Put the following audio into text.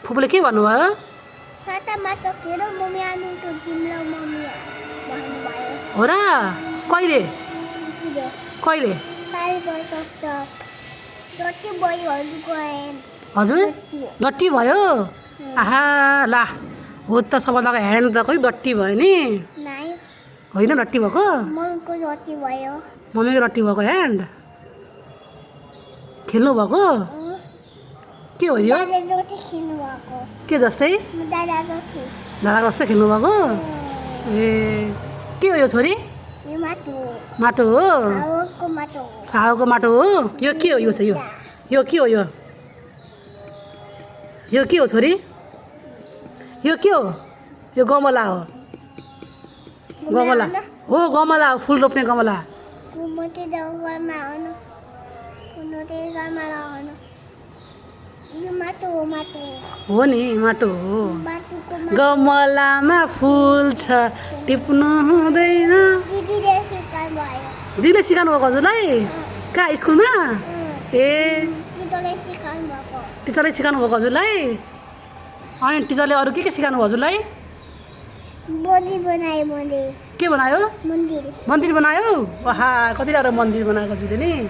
फुपूले के भन्नुभयो? ताता माटो खेरो मम्मी आनु त तिमीलाई मम्मी भन्नुभयो। हो र? कहिले? पुगे कहिले? पाइबो टक जति भयो गएँ। हजुर डट्टी भयो? आहा ला हो त सबैजगा ह्यान्ड त खै डट्टी भयो नि? नाइ होइन डट्टी भएको? मम्मीको जति भयो। मम्मीको डट्टी भएको ह्यान्ड? खेल्नु भएको? के हो यो? दादा जति खेल्नु भएको। के जस्तै? दादा जति। दादा जस्तै खेल्नु भएको? ए के हो यो छोरी? यो माटो। माटो हो? हावाको माटो हो। फाओको माटो हो? यो के हो यो चाहिँ यो? यो के हो यो? यो के हो छोरी? यो के हो? यो गमला हो। गमला हो, गमला हो, फुल रोप्ने गमला। कुमते जङ्गलमा आउनु कुमते घरमा आउनु यो माटो हो माटो हो नि माटो हो। माटोको गमलामा फुल छ टिप्नु हुँदैन। दिदीले सिकाउनु भयो। दिदीले सिकाउनु भएको हजुरलाई? कहाँ स्कुलमा? ए दिदीले सिकाउनु भएको। टिचरले सिकाउनु भएको हजुरलाई? अनि टिचरले अरू के सिकाउनु भयो हजुरलाई? मन्दिर बनायो मन्दिर। के बनायो? मन्दिर। मन्दिर बनायो? वाहा कति राम्रो मन्दिर बनाएको दिदीले नि।